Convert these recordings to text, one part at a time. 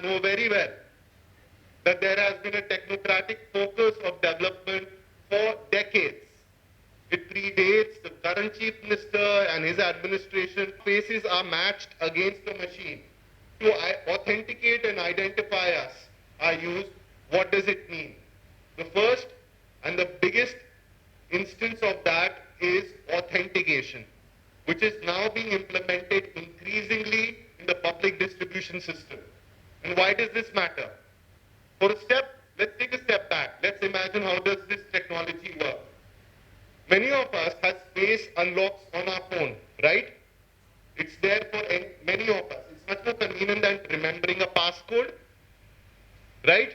know very well that there has been a technocratic focus of development for decades. It predates the current chief minister and his administration. Faces are matched against the machine. To authenticate and identify us are used. What does it mean? The first and the biggest instance of that is authentication, which is now being implemented increasingly in the public distribution system. And why does this matter? For a step, let's take a step back. Let's imagine how does this technology work. Many of us have face unlocks on our phone, right? It's there for many of us. It's much more convenient than remembering a passcode, right?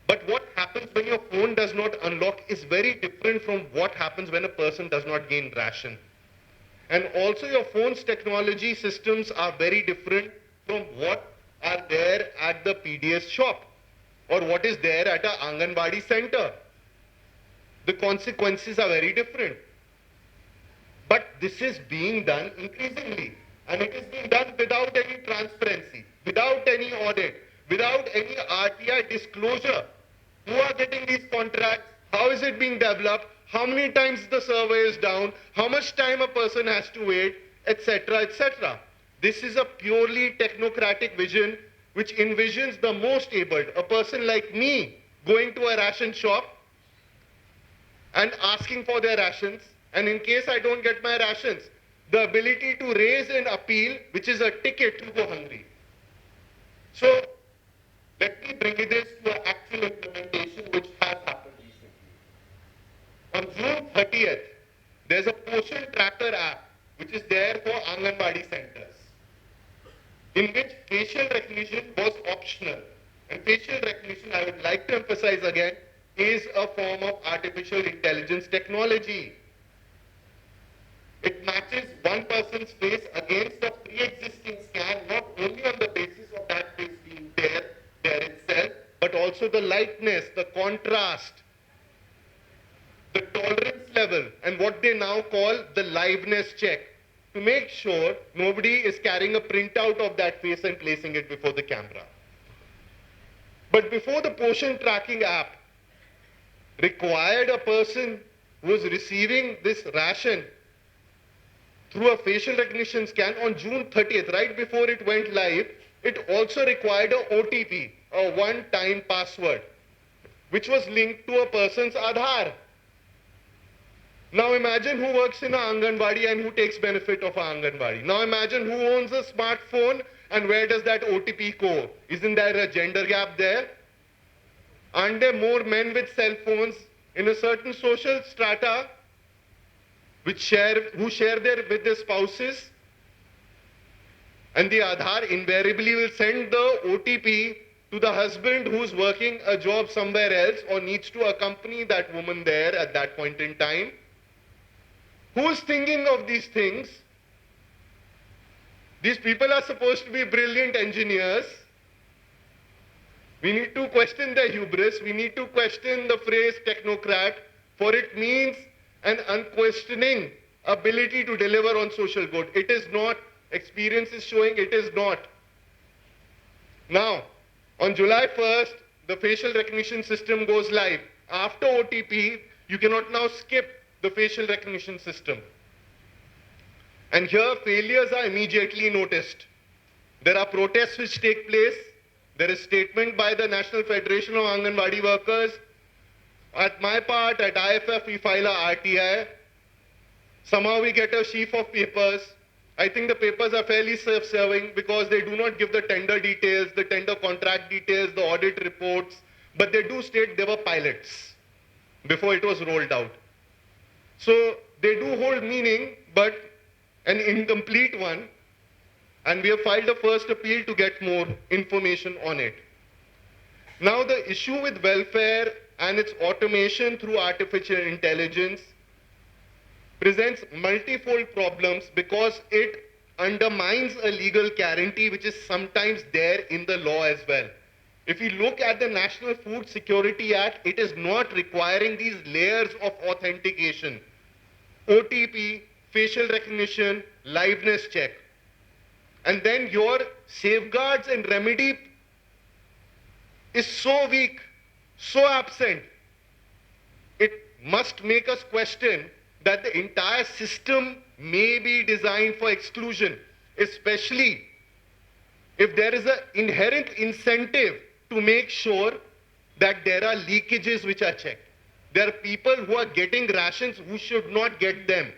But what happens when your phone does not unlock is very different from what happens when a person does not gain ration. And also your phone's technology systems are very different from what are there at the PDS shop or what is there at a Anganwadi center. The consequences are very different. But this is being done increasingly. And it is being done without any transparency, without any audit, without any RTI disclosure. Who are getting these contracts? How is it being developed? How many times the server is down? How much time a person has to wait, etc., etc. This is a purely technocratic vision which envisions the most abled, a person like me, going to a ration shop and asking for their rations, and in case I don't get my rations, the ability to raise an appeal, which is a ticket to go hungry. So, let me bring this to an actual implementation which has happened recently. On June 30th, there's a Poshan Tracker app, which is there for Anganwadi centers, in which facial recognition was optional. And facial recognition, I would like to emphasize again, is a form of artificial intelligence technology. It matches one person's face against a pre-existing scan, not only on the basis of that face being there itself, but also the lightness, the contrast, the tolerance level, and what they now call the liveness check, to make sure nobody is carrying a printout of that face and placing it before the camera. But before the Poshan tracking app required a person who was receiving this ration through a facial recognition scan on June 30th, right before it went live, it also required a OTP, a one-time password, which was linked to a person's Aadhaar. Now imagine who works in a Anganwadi and who takes benefit of a Anganwadi. Now imagine who owns a smartphone and where does that OTP go? Isn't there a gender gap there? Aren't there more men with cell phones in a certain social strata who share with their spouses? And the Aadhaar invariably will send the OTP to the husband who's working a job somewhere else or needs to accompany that woman there at that point in time. Who's thinking of these things? These people are supposed to be brilliant engineers. We need to question their hubris. We need to question the phrase technocrat, for it means an unquestioning ability to deliver on social good. It is not. Experience is showing it is not. Now, on July 1st, the facial recognition system goes live. After OTP, you cannot now skip the facial recognition system. And here, failures are immediately noticed. There are protests which take place. There is statement by the National Federation of Anganwadi Workers. At my part, at IFF, we file a RTI. Somehow we get a sheaf of papers. I think the papers are fairly self-serving because they do not give the tender details, the tender contract details, the audit reports, but they do state they were pilots before it was rolled out. So they do hold meaning, but an incomplete one, and we have filed a first appeal to get more information on it. Now the issue with welfare and its automation through artificial intelligence presents multifold problems because it undermines a legal guarantee which is sometimes there in the law as well. If you look at the National Food Security Act, it is not requiring these layers of authentication. OTP, facial recognition, liveness check. And then your safeguards and remedy is so weak, so absent, it must make us question that the entire system may be designed for exclusion, especially if there is an inherent incentive to make sure that there are leakages which are checked. There are people who are getting rations who should not get them.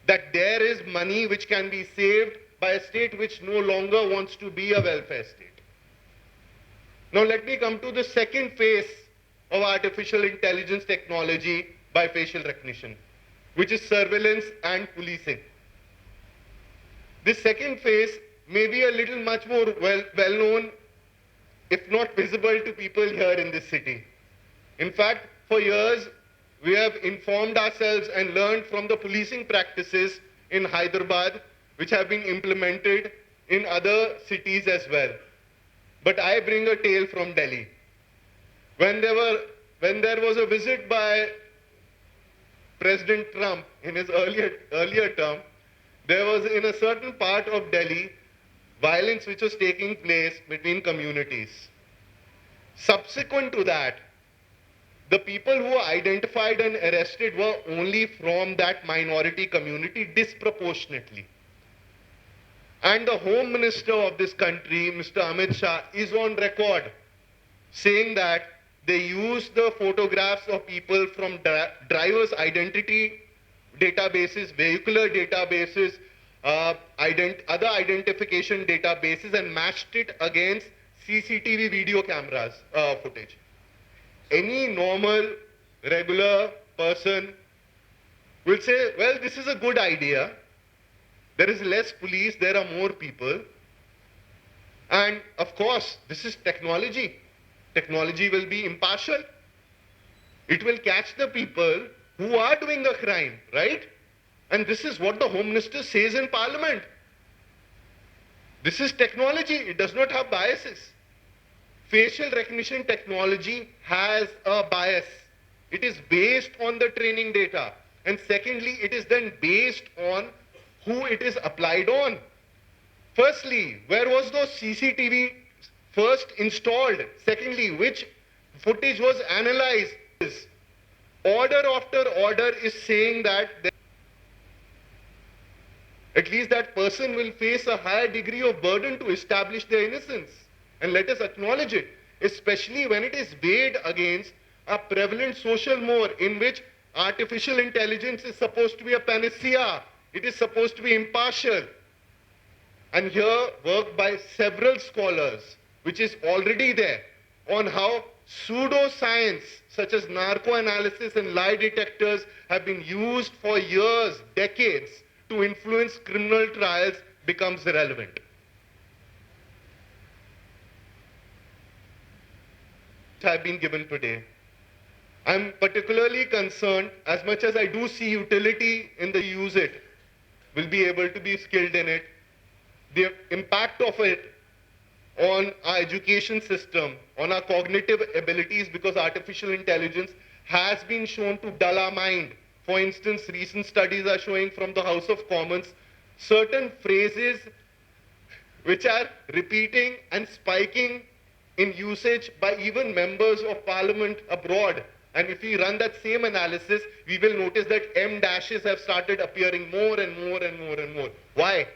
That there is money which can be saved by a state which no longer wants to be a welfare state. Now let me come to the second phase of artificial intelligence technology by facial recognition, which is surveillance and policing. This second phase may be a little much more well known, if not visible to people here in this city. In fact, for years, we have informed ourselves and learned from the policing practices in Hyderabad, which have been implemented in other cities as well. But I bring a tale from Delhi. When there was a visit by President Trump in his earlier term, there was in a certain part of Delhi violence which was taking place between communities. Subsequent to that, the people who were identified and arrested were only from that minority community disproportionately. And the Home Minister of this country, Mr. Amit Shah, is on record saying that they use the photographs of people from drivers' identity databases, vehicular databases, other identification databases, and matched it against CCTV video cameras footage. Any normal, regular person will say, well, this is a good idea. There is less police, there are more people. And of course, this is technology. Technology will be impartial. It will catch the people who are doing the crime, right? And this is what the Home Minister says in Parliament. This is technology. It does not have biases. Facial recognition technology has a bias. It is based on the training data. And secondly, it is then based on who it is applied on. Firstly, where was those CCTV first installed? Secondly, which footage was analyzed? Order after order is saying that at least that person will face a higher degree of burden to establish their innocence. And let us acknowledge it, especially when it is weighed against a prevalent social mode in which artificial intelligence is supposed to be a panacea. It is supposed to be impartial. And here, work by several scholars, which is already there, on how pseudoscience, such as narco-analysis and lie detectors, have been used for years, decades, to influence criminal trials, becomes relevant. Have been given today. I'm particularly concerned, as much as I do see utility in the use it, will be able to be skilled in it, the impact of it on our education system, on our cognitive abilities, because artificial intelligence has been shown to dull our mind. For instance, recent studies are showing from the House of Commons certain phrases which are repeating and spiking in usage by even members of parliament abroad. And if we run that same analysis, we will notice that M dashes have started appearing more and more and more and more. Why?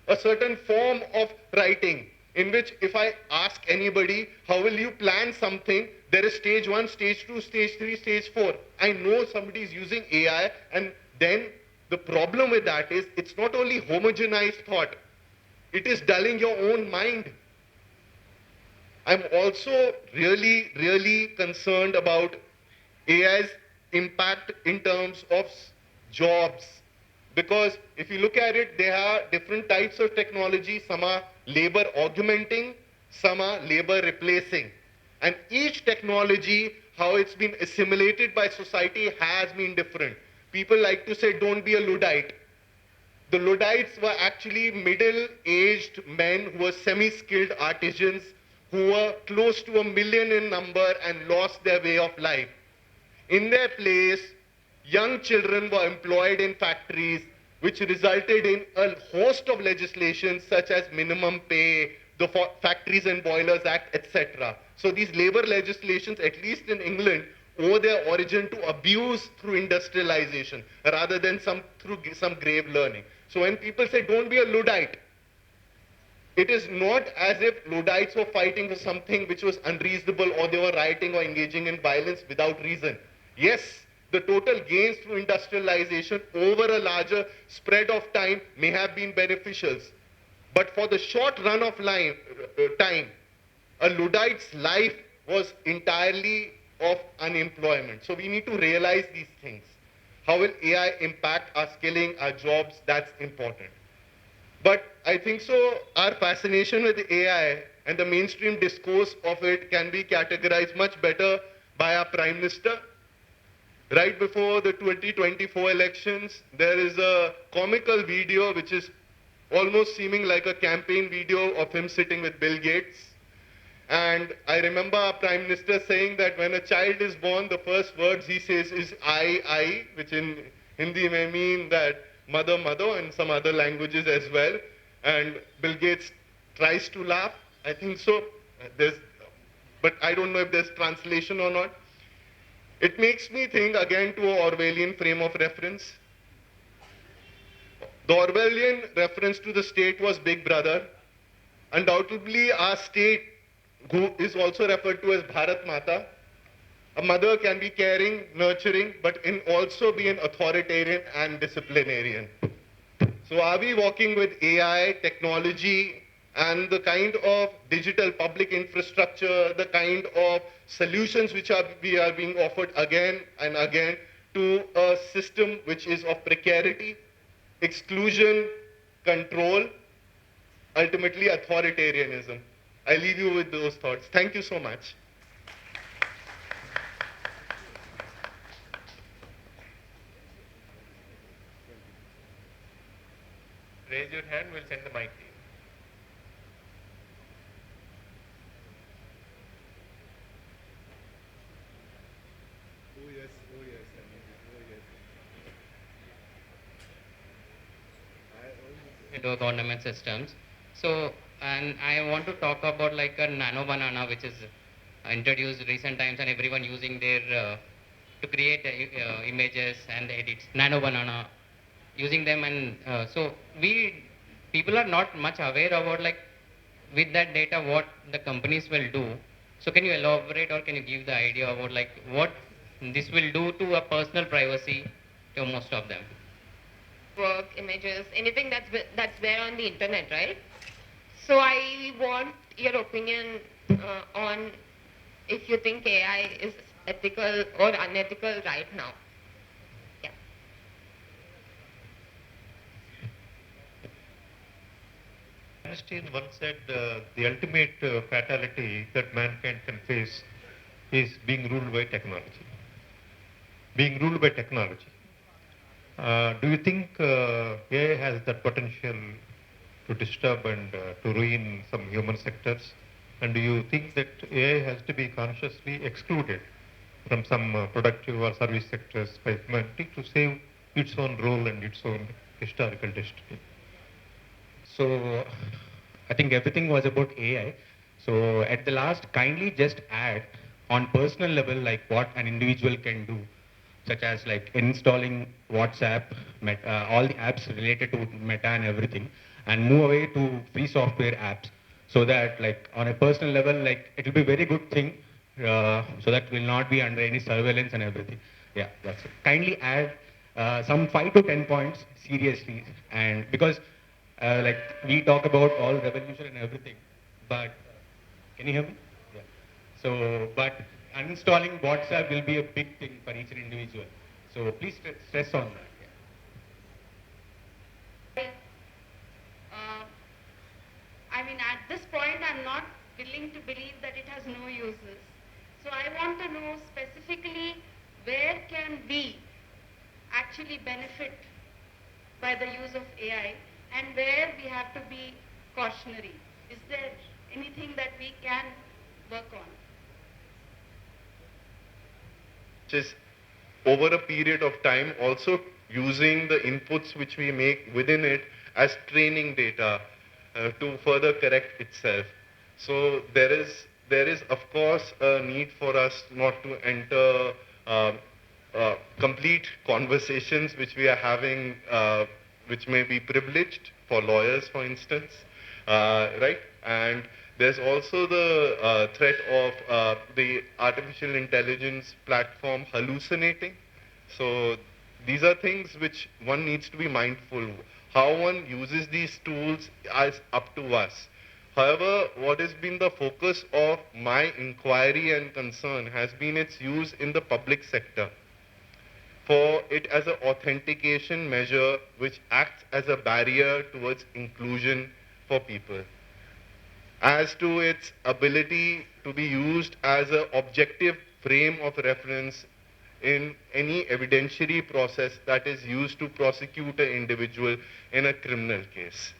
A certain form of writing in which if I ask anybody, how will you plan something? There is stage 1, stage 2, stage 3, stage 4. I know somebody is using AI, and then the problem with that is it's not only homogenized thought, it is dulling your own mind. I'm also really concerned about AI's impact in terms of jobs. Because if you look at it, there are different types of technology. Some are labor augmenting, some are labor replacing. And each technology, how it's been assimilated by society, has been different. People like to say, don't be a Luddite. The Luddites were actually middle-aged men who were semi-skilled artisans who were close to 1 million in number and lost their way of life. In their place, young children were employed in factories, which resulted in a host of legislation such as minimum pay, the Factories and Boilers Act, etc. So these labor legislations, at least in England, owe their origin to abuse through industrialization rather than through some grave learning. So when people say don't be a Luddite, it is not as if Luddites were fighting for something which was unreasonable or they were rioting or engaging in violence without reason. Yes, the total gains through industrialization over a larger spread of time may have been beneficial. But for the short run of time, a Luddite's life was entirely of unemployment. So we need to realize these things. How will AI impact our skilling, our jobs? That's important. But I think so, our fascination with AI and the mainstream discourse of it can be categorized much better by our Prime Minister. Right before the 2024 elections, there is a comical video which is almost seeming like a campaign video of him sitting with Bill Gates. And I remember our Prime Minister saying that when a child is born, the first words he says is I, which in Hindi may mean that mother, mother, and some other languages as well. And Bill Gates tries to laugh. I think so. But I don't know if there's translation or not. It makes me think again to an Orwellian frame of reference. The Orwellian reference to the state was Big Brother. Undoubtedly, our state, who is also referred to as Bharat Mata, a mother can be caring, nurturing, but can also be an authoritarian and disciplinarian. So are we working with AI, technology, and the kind of digital public infrastructure, the kind of solutions which are being offered again and again to a system which is of precarity, exclusion, control, ultimately authoritarianism? I leave you with those thoughts. Thank you so much. Raise your hand, we'll send the mic to you. Oh yes, oh yes, oh yes. Into government systems. So, and I want to talk about like a nano banana, which is introduced recent times, and everyone using their to create images and edits. Nano banana, using them, and so we people are not much aware about like with that data what the companies will do. So, can you elaborate or can you give the idea about like what this will do to a personal privacy to most of them? Work, images, anything that's there on the internet, right? So I want your opinion on if you think AI is ethical or unethical right now. Yeah. Einstein once said the ultimate fatality that mankind can face is being ruled by technology. Being ruled by technology. Do you think AI has that potential to disturb and to ruin some human sectors? And do you think that AI has to be consciously excluded from some productive or service sectors by humanity to save its own role and its own historical destiny? So I think everything was about AI. So at the last, kindly just add on personal level like what an individual can do, such as like installing WhatsApp, all the apps related to Meta and everything, and move away to free software apps, so that like on a personal level, like it will be a very good thing, so that will not be under any surveillance and everything. Yeah, that's it. Kindly add some 5 to 10 points seriously, and because like we talk about all revolution and everything, but can you hear me? Yeah. So, but uninstalling WhatsApp will be a big thing for each individual. So please stress on that. Yeah. I mean, at this point, I'm not willing to believe that it has no uses. So I want to know specifically where can we actually benefit by the use of AI and where we have to be cautionary. Is there anything that we can work on? Just over a period of time, also using the inputs which we make within it as training data. to further correct itself. So there is of course a need for us not to enter complete conversations which we are having, which may be privileged for lawyers, for instance, right? And there's also the threat of the artificial intelligence platform hallucinating. So these are things which one needs to be mindful. How one uses these tools is up to us. However, what has been the focus of my inquiry and concern has been its use in the public sector, for it as an authentication measure which acts as a barrier towards inclusion for people, as to its ability to be used as an objective frame of reference in any evidentiary process that is used to prosecute an individual in a criminal case.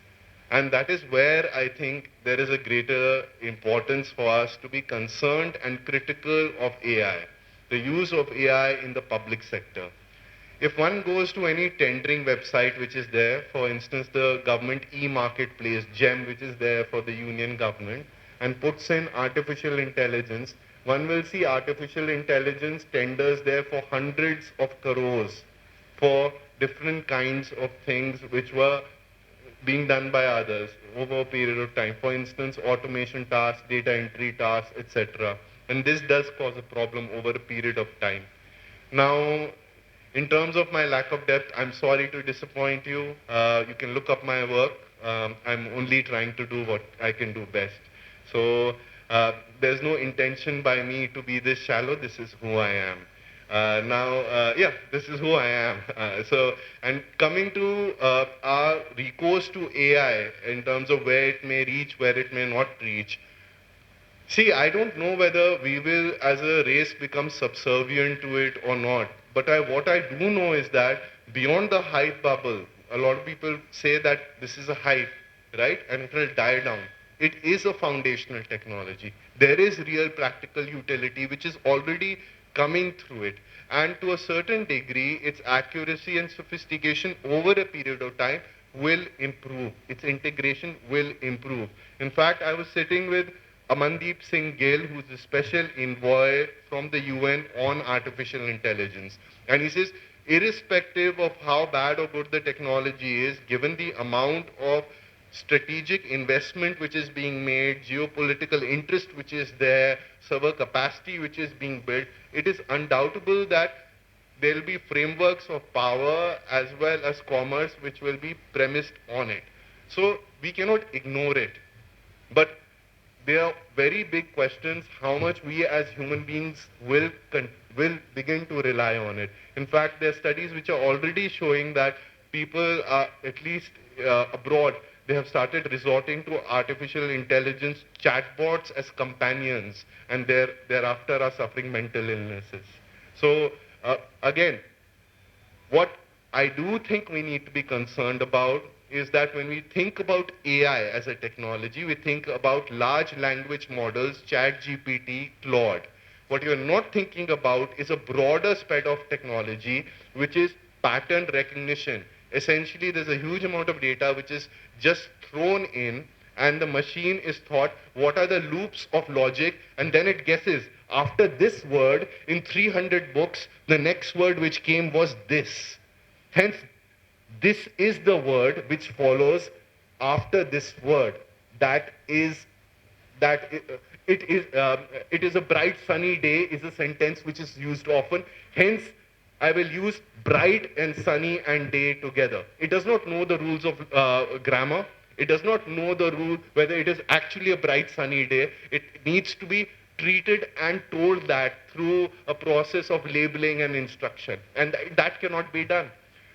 And that is where I think there is a greater importance for us to be concerned and critical of AI, the use of AI in the public sector. If one goes to any tendering website which is there, for instance, the government e-marketplace, GEM, which is there for the union government, and puts in artificial intelligence, one will see artificial intelligence tenders there for hundreds of crores for different kinds of things which were being done by others over a period of time. For instance, automation tasks, data entry tasks, etc. And this does cause a problem over a period of time. Now, in terms of my lack of depth, I'm sorry to disappoint you. You can look up my work. I'm only trying to do what I can do best. So there's no intention by me to be this shallow. This is who I am. Yeah, this is who I am. And coming to our recourse to AI in terms of where it may reach, where it may not reach. See, I don't know whether we will, as a race, become subservient to it or not. But what I do know is that beyond the hype bubble, a lot of people say that this is a hype, right? And it will die down. It is a foundational technology. There is real practical utility which is already coming through it. And to a certain degree, its accuracy and sophistication over a period of time will improve. Its integration will improve. In fact, I was sitting with Amandeep Singh Gill, who's the special envoy from the UN on artificial intelligence. And he says, irrespective of how bad or good the technology is, given the amount of strategic investment which is being made, geopolitical interest which is there, server capacity which is being built, it is undoubtable that there will be frameworks of power as well as commerce which will be premised on it. So we cannot ignore it. But there are very big questions how much we as human beings will begin to rely on it. In fact, there are studies which are already showing that people are, at least abroad, they have started resorting to artificial intelligence chatbots as companions, and thereafter are suffering mental illnesses. So again, what I do think we need to be concerned about is that when we think about AI as a technology, we think about large language models, ChatGPT, Claude. What you're not thinking about is a broader spread of technology, which is pattern recognition. Essentially, there's a huge amount of data which is just thrown in, and the machine is taught what are the loops of logic, and then it guesses, after this word, in 300 books, the next word which came was this. Hence, this is the word which follows after this word. It is a bright sunny day is a sentence which is used often. Hence, I will use bright and sunny and day together. It does not know the rules of grammar. It does not know the rule whether it is actually a bright sunny day. It needs to be treated and told that through a process of labeling and instruction. And that cannot be done.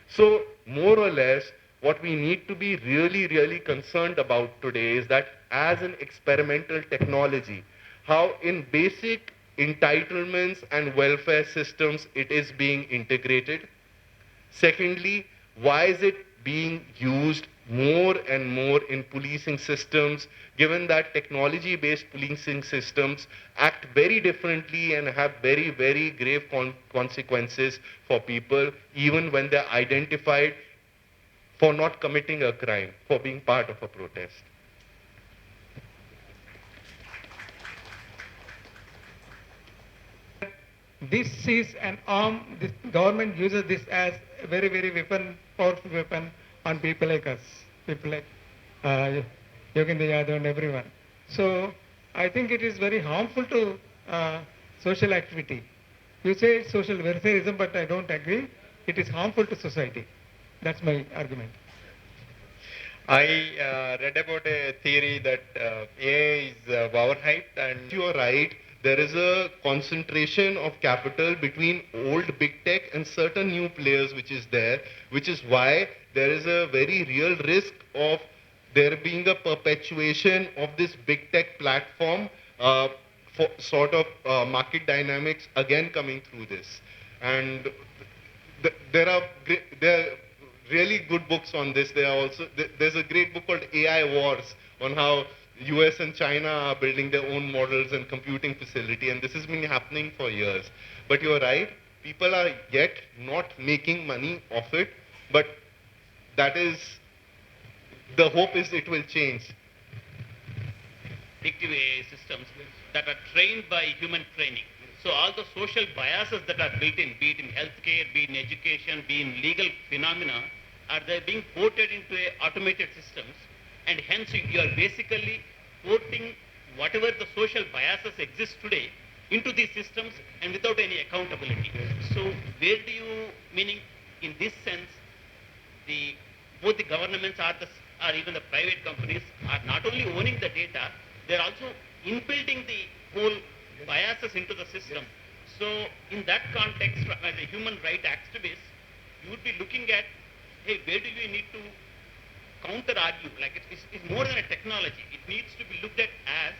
So more or less, what we need to be really, really concerned about today is that as an experimental technology, how in basic entitlements and welfare systems it is being integrated. Secondly, why is it being used more and more in policing systems, given that technology-based policing systems act very differently and have very, very grave consequences for people, even when they're identified for not committing a crime, for being part of a protest. this is an arm, this government uses this as a very, very powerful weapon on people like us, people like Yogendra Yadav and everyone. So I think it is very harmful to social activity. You say it's social welfareism, but I don't agree. It is harmful to society. That's my argument. I read about a theory that AI is overhyped, and you are right. There is a concentration of capital between old big tech and certain new players which is there, which is why there is a very real risk of there being a perpetuation of this big tech platform for sort of market dynamics again coming through this. And there are really good books on this. There are also there's a great book called AI Wars on how US and China are building their own models and computing facility, and this has been happening for years. But you're right, people are yet not making money off it, but that is the hope is it will change. Predictive AI systems that are trained by human training. So all the social biases that are built in, be it in healthcare, be it in education, be in legal phenomena, are they being ported into automated systems, and hence you are basically porting whatever the social biases exist today into these systems and without any accountability. So where do you, meaning in this sense, both the governments or even the private companies are not only owning the data, they're also inbuilding the whole biases into the system. So in that context, as a human right activist, you would be looking at, hey, where do we need to counter-argue? Like it's more than a technology. It needs to be looked at as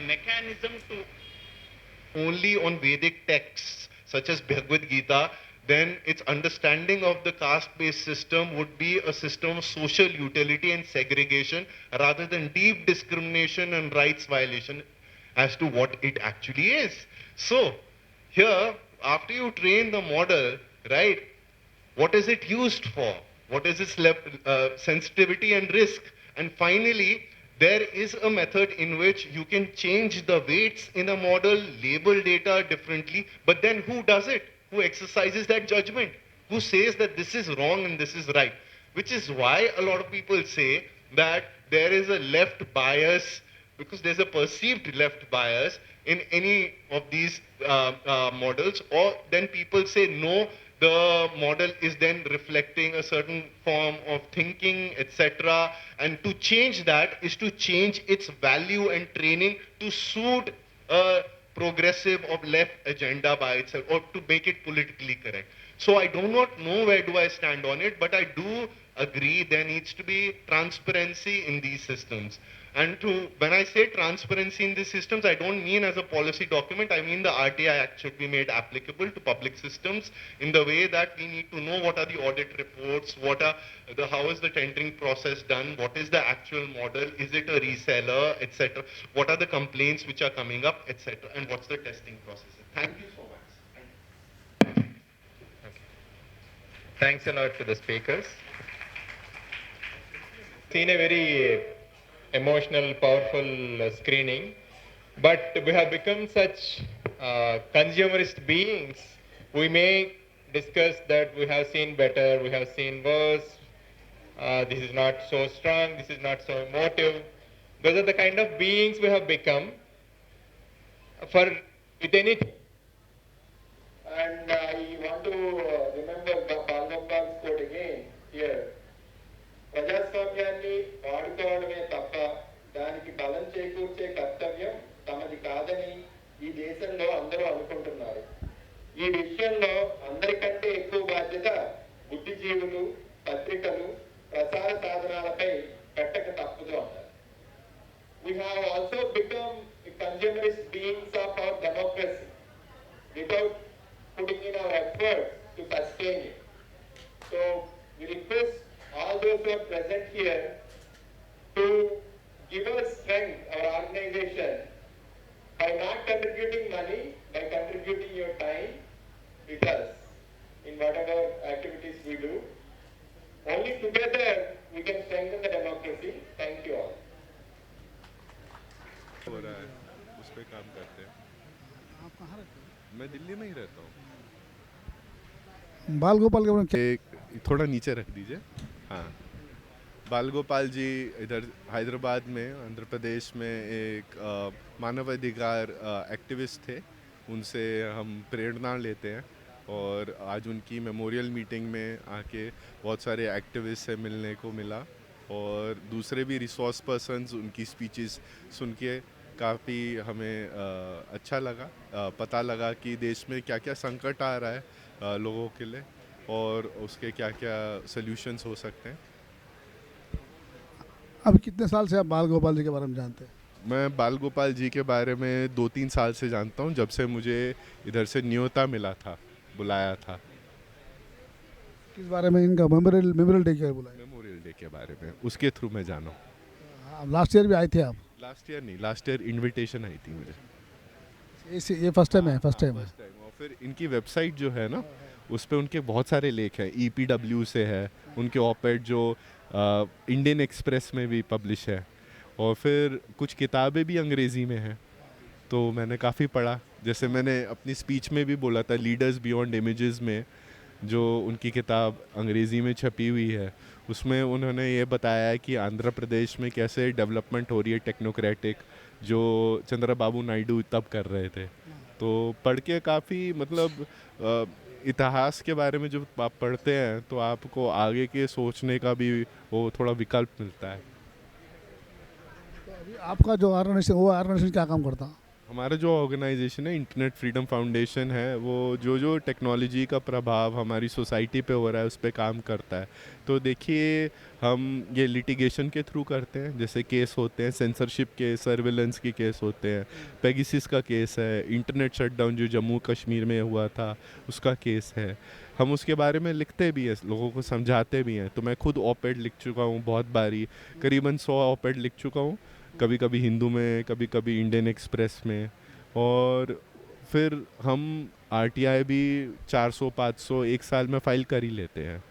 a mechanism to... Only on Vedic texts, such as Bhagavad Gita, then its understanding of the caste-based system would be a system of social utility and segregation rather than deep discrimination and rights violation as to what it actually is. So, here, after you train the model, right, what is it used for? What is its sensitivity and risk? And finally, there is a method in which you can change the weights in a model, label data differently, but then who does it? Who exercises that judgment? Who says that this is wrong and this is right? Which is why a lot of people say that there is a left bias, because there's a perceived left bias in any of these models, or then people say no, the model is then reflecting a certain form of thinking, etc. And to change that is to change its value and training to suit a progressive or left agenda by itself, or to make it politically correct. So I do not know where do I stand on it, but I do agree there needs to be transparency in these systems. And when I say transparency in these systems, I don't mean as a policy document, I mean the RTI Act should be made applicable to public systems in the way that we need to know what are the audit reports, how is the tendering process done, what is the actual model, is it a reseller, etc. What are the complaints which are coming up, etc. And what's the testing process. Thank you so much. Okay. Thanks a lot to the speakers. Seen a very emotional, powerful screening, but we have become such consumerist beings. We may discuss that we have seen better, we have seen worse, this is not so strong, this is not so emotive. Those are the kind of beings we have become with anything. And I want to remember Bal Gopal's quote again here. ప్రజాస్వామ్యాన్ని వాడుకోవడమే తప్ప దానికి బలం చేకూర్చే కర్తవ్యం తమది కాదని ఈ దేశంలో అందరూ అనుకుంటున్నారు. ఈ విషయంలో అందరికంటే ఎక్కువ బాధ్యత బుద్ధిజీవులు, పత్రికలు, ప్రసార సాధనాలపై పెట్టక తప్పదు అన్నారు. We have also become consumerist beings of our democracy without putting in our efforts to sustain it. So we request all those who are present here to give us strength, our organization, by not contributing money, by contributing your time with us in whatever activities we do. Only together we can strengthen the democracy. Thank you all. हो रहा है उस पर काम करते हैं. मैं दिल्ली में ही रहता हूँ। बाल गोपाल के बारे में क्या? एक थोड़ा नीचे रख दीजिए। हाँ, बाल गोपाल जी इधर हैदराबाद में, आंध्र प्रदेश में एक मानवाधिकार एक्टिविस्ट थे। उनसे हम प्रेरणा लेते हैं और आज उनकी मेमोरियल मीटिंग में आके बहुत सारे एक्टिविस्ट से मिलने को मिला और दूसरे भी रिसोर्स पर्सन्स, उनकी स्पीचेस सुन के काफ़ी हमें अच्छा लगा। पता लगा कि देश में क्या क्या संकट आ रहा है लोगों के लिए और उसके क्या क्या सल्यूशंस हो सकते हैं। अब कितने साल से आप बाल गोपाल जी के बारे में जानते हैं? मैं बाल गोपाल जी के बारे में 2-3 साल से जानता हूँ, जब से मुझे इधर से न्योता मिला था, बुलाया था। किस बारे में? इनका मेमोरियल डे क्या बुलाया? मेमोरियल डे के बारे में, उसके थ्रू मैं जाना हूँ। लास्ट ईयर भी आए थे आप? लास्ट ईयर नहीं, लास्ट ईयर इनविटेशन आई थी मुझे। ये फर्स्ट टाइम है? फर्स्ट टाइम है। और फिर इनकी वेबसाइट जो है ना, उस पे उनके बहुत सारे लेख हैं। EPW से है उनके ऑपेड जो इंडियन एक्सप्रेस में भी पब्लिश है, और फिर कुछ किताबें भी अंग्रेज़ी में हैं, तो मैंने काफ़ी पढ़ा। जैसे मैंने अपनी स्पीच में भी बोला था, लीडर्स बियॉन्ड इमेजेस में जो उनकी किताब अंग्रेज़ी में छपी हुई है, उसमें उन्होंने ये बताया है कि आंध्र प्रदेश में कैसे डेवलपमेंट हो रही है टेक्नोक्रेटिक, जो चंद्रबाबू नायडू तब कर रहे थे। तो पढ़ के काफ़ी मतलब इतिहास के बारे में जब आप पढ़ते हैं तो आपको आगे के सोचने का भी वो थोड़ा विकल्प मिलता है। आपका जो ऑर्गेनाइजेशन, वो ऑर्गेनाइजेशन क्या काम करता? हमारा जो ऑर्गेनाइजेशन है, इंटरनेट फ्रीडम फाउंडेशन है, वो जो टेक्नोलॉजी का प्रभाव हमारी सोसाइटी पे हो रहा है उस पर काम करता है। तो देखिए, हम ये लिटिगेशन के थ्रू करते हैं। जैसे केस होते हैं, सेंसरशिप के, सर्विलेंस के केस होते हैं, पेगासस का केस है, इंटरनेट शटडाउन जो जम्मू कश्मीर में हुआ था उसका केस है। हम उसके बारे में लिखते भी हैं, लोगों को समझाते भी हैं। तो मैं खुद ऑपेड लिख चुका हूँ बहुत बारी, करीबन 100 ऑपेड लिख चुका हूँ, कभी कभी हिंदू में, कभी कभी इंडियन एक्सप्रेस में। और फिर हम RTI भी 400-500 एक साल में फाइल कर ही लेते हैं।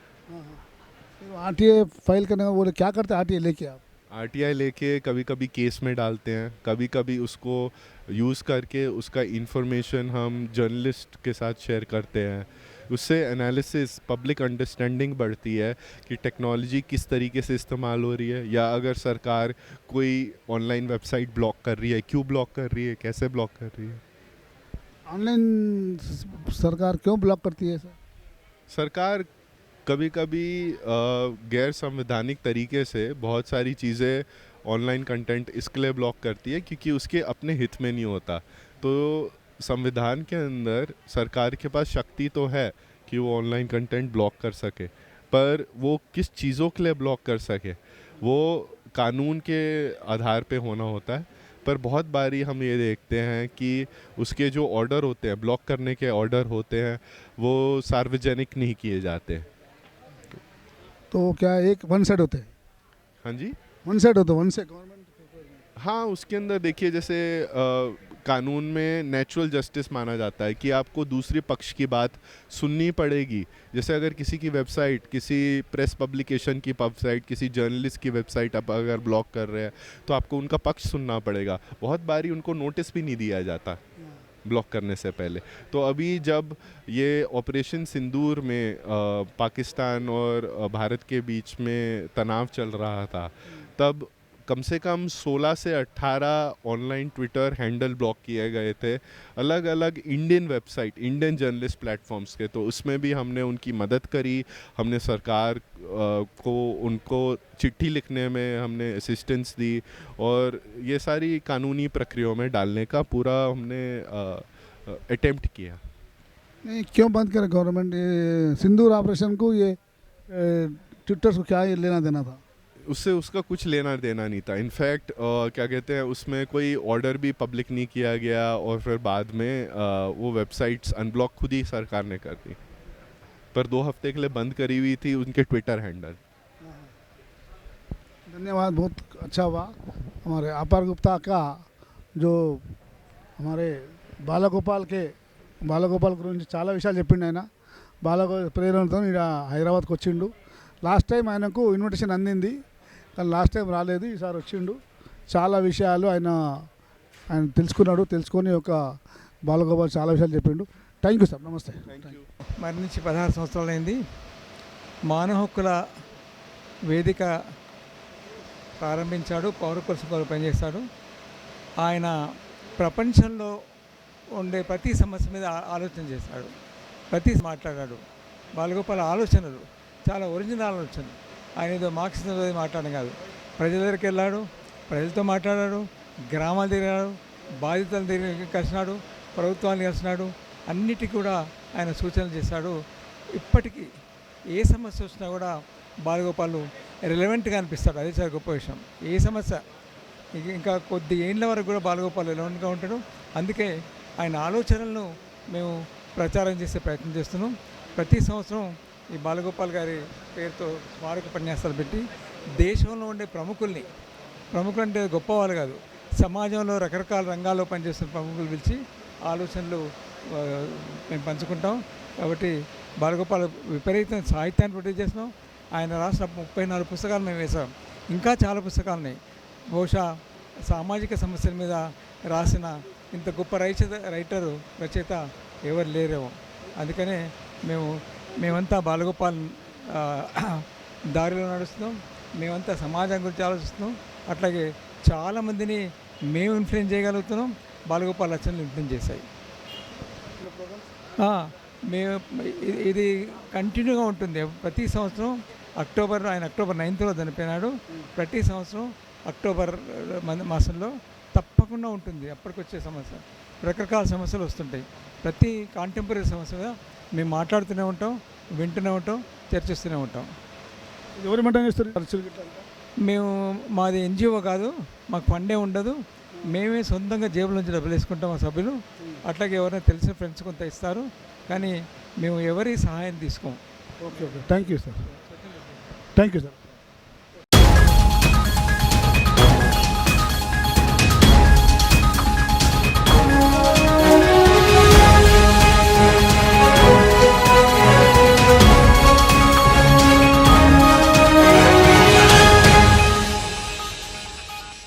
RTI फाइल करने में वो क्या करते हैं? RTI लेके आप? RTI लेके कभी कभी केस में डालते हैं, कभी कभी उसको यूज़ करके उसका इंफॉर्मेशन हम जर्नलिस्ट के साथ शेयर करते हैं। उससे एनालिसिस, पब्लिक अंडरस्टैंडिंग बढ़ती है कि टेक्नोलॉजी किस तरीके से इस्तेमाल हो रही है, या अगर सरकार कोई ऑनलाइन वेबसाइट ब्लॉक कर रही है, क्यों ब्लॉक कर रही है, कैसे ब्लॉक कर रही है। ऑनलाइन सरकार क्यों ब्लॉक करती है सर? सरकार कभी कभी गैर संवैधानिक तरीके से बहुत सारी चीज़ें, ऑनलाइन कंटेंट इसके लिए ब्लॉक करती है क्योंकि उसके अपने हित में नहीं होता। तो संविधान के अंदर सरकार के पास शक्ति तो है कि वो ऑनलाइन कंटेंट ब्लॉक कर सके, पर वो किस चीज़ों के लिए ब्लॉक कर सके वो कानून के आधार पे होना होता है। पर बहुत बारी हम ये देखते हैं कि उसके जो ऑर्डर होते हैं, ब्लॉक करने के ऑर्डर होते हैं, वो सार्वजनिक नहीं किए जाते। तो क्या एक वन साइड होते हैं? हाँ जी, वन साइड होते हैं, वन से गवर्नमेंट। हाँ, उसके अंदर देखिए, जैसे कानून में नेचुरल जस्टिस माना जाता है कि आपको दूसरे पक्ष की बात सुननी पड़ेगी। जैसे अगर किसी की वेबसाइट, किसी प्रेस पब्लिकेशन की वेबसाइट, किसी जर्नलिस्ट की वेबसाइट आप अगर ब्लॉक कर रहे हैं तो आपको उनका पक्ष सुनना पड़ेगा। बहुत बारी उनको नोटिस भी नहीं दिया जाता ब्लॉक करने से पहले। तो अभी जब ये ऑपरेशन सिंदूर में पाकिस्तान और भारत के बीच में तनाव चल रहा था, तब कम से कम 16 से 18 ऑनलाइन ट्विटर हैंडल ब्लॉक किए गए थे, अलग अलग Indian website, Indian journalist platforms के। तो उसमें भी हमने उनकी मदद करी, हमने सरकार को उनको चिट्ठी लिखने में हमने असिस्टेंस दी, और ये सारी कानूनी प्रक्रियाओं में डालने का पूरा हमने अटेम्प्ट किया। नहीं, क्यों बंद करें गवर्नमेंट ये सिंदूर ऑपरेशन को? ये ट्विटर को क्या ये लेना देना था? उससे उसका कुछ लेना देना नहीं था। इनफैक्ट क्या कहते हैं, उसमें कोई ऑर्डर भी पब्लिक नहीं किया गया, और फिर बाद में वो वेबसाइट्स अनब्लॉक खुद ही सरकार ने कर दी, पर 2 हफ्ते के लिए बंद करी हुई थी उनके ट्विटर हैंडल। धन्यवाद, बहुत अच्छा हुआ। हमारे अपार गुप्ता का जो हमारे బాలగోపాల్ గురించి చాలా విషయాలు చెప్పిండు ఆయన. ప్రేరణతో హైదరాబాద్కి వచ్చిండు. లాస్ట్ టైం ఆయనకు ఇన్విటేషన్ అందింది, కానీ లాస్ట్ టైం రాలేదు, ఈసారి వచ్చిండు. చాలా విషయాలు ఆయన తెలుసుకున్నాడు. తెలుసుకొని ఒక బాలగోపాల్ చాలా విషయాలు చెప్పిండు. Thank you sir. నమస్తే. మరణించి 16 సంవత్సరాలైంది. మానవ హక్కుల వేదిక ప్రారంభించాడు, పౌర కోసం పనిచేస్తాడు. ఆయన ప్రపంచంలో ఉండే ప్రతి సమస్య మీద ఆలోచన చేశాడు, మాట్లాడాడు. బాలగోపాల్ ఆలోచనలు చాలా ఒరిజినల్ ఆలోచనలు. ఆయన ఏదో మార్క్సిజం మాట్లాడడం కాదు, ప్రజల దగ్గరికి వెళ్ళాడు, ప్రజలతో మాట్లాడాడు, గ్రామాలు తిరిగాడు, బాధితులను తిరిగి కలిసినాడు, ప్రభుత్వాన్ని కలిసినాడు, అన్నిటికీ కూడా ఆయన సూచనలు చేశాడు. ఇప్పటికీ ఏ సమస్య వచ్చినా కూడా బాలగోపాల్ రిలవెంట్గా అనిపిస్తాడు. అదే చాలా గొప్ప విషయం. ఏ సమస్య ఇంకా కొద్ది ఏళ్ళ వరకు కూడా బాలగోపాల్ రిలవెంట్గా ఉంటాడు. అందుకే ఆయన ఆలోచనలను మేము ప్రచారం చేసే ప్రయత్నం చేస్తున్నాం. ప్రతి సంవత్సరం ఈ బాలగోపాల్ గారి పేరుతో స్మారక ఉపన్యాసాలు పెట్టి దేశంలో ఉండే ప్రముఖులు అంటే గొప్పవాళ్ళు కాదు, సమాజంలో రకరకాల రంగాల్లో పనిచేస్తున్న ప్రముఖులు పిలిచి ఆలోచనలు మేము పంచుకుంటాం. కాబట్టి బాలగోపాల్ విపరీతమైన సాహిత్యాన్ని ప్రొడ్యూస్ చేస్తున్నాం. ఆయన రాసిన 34 పుస్తకాలు మేము వేసాం. ఇంకా చాలా పుస్తకాలు ఉన్నాయి. బహుశా సామాజిక సమస్యల మీద రాసిన ఇంత గొప్ప రచయిత ఎవరు లేరేమో. అందుకనే మేమంతా బాలగోపాల్ దారిలో నడుస్తున్నాం. మేమంతా సమాజం గురించి ఆలోచిస్తున్నాం. అట్లాగే చాలామందిని మేము ఇన్ఫ్లుయెన్స్ చేయగలుగుతున్నాం. బాలగోపాల్ రచనలు ఇన్ఫ్లుయెన్స్ చేశాయి. మేము ఇది కంటిన్యూగా ఉంటుంది. ప్రతి సంవత్సరం ఆయన అక్టోబర్ 9th చనిపోయినాడు. ప్రతి సంవత్సరం అక్టోబర్ మాసంలో తప్పకుండా ఉంటుంది. అప్పటికొచ్చే సమస్య, రకరకాల సమస్యలు వస్తుంటాయి. ప్రతి కాంటెంపరీ సమస్య మీద మేము మాట్లాడుతూనే ఉంటాం, వింటూనే ఉంటాం, చర్చిస్తూనే ఉంటాం. ఎవరు మెయింటైన్ చేస్తారు? మేము మాది ఎన్జిఓ కాదు, మాకు ఫండే ఉండదు. మేమే సొంతంగా జేబుల నుంచి డబ్బులు వేసుకుంటాం మా సభ్యులు. అట్లాగే ఎవరైనా తెలిసిన ఫ్రెండ్స్ కొంత ఇస్తారు, కానీ మేము ఎవరి సహాయం తీసుకోము. ఓకే. Thank you sir.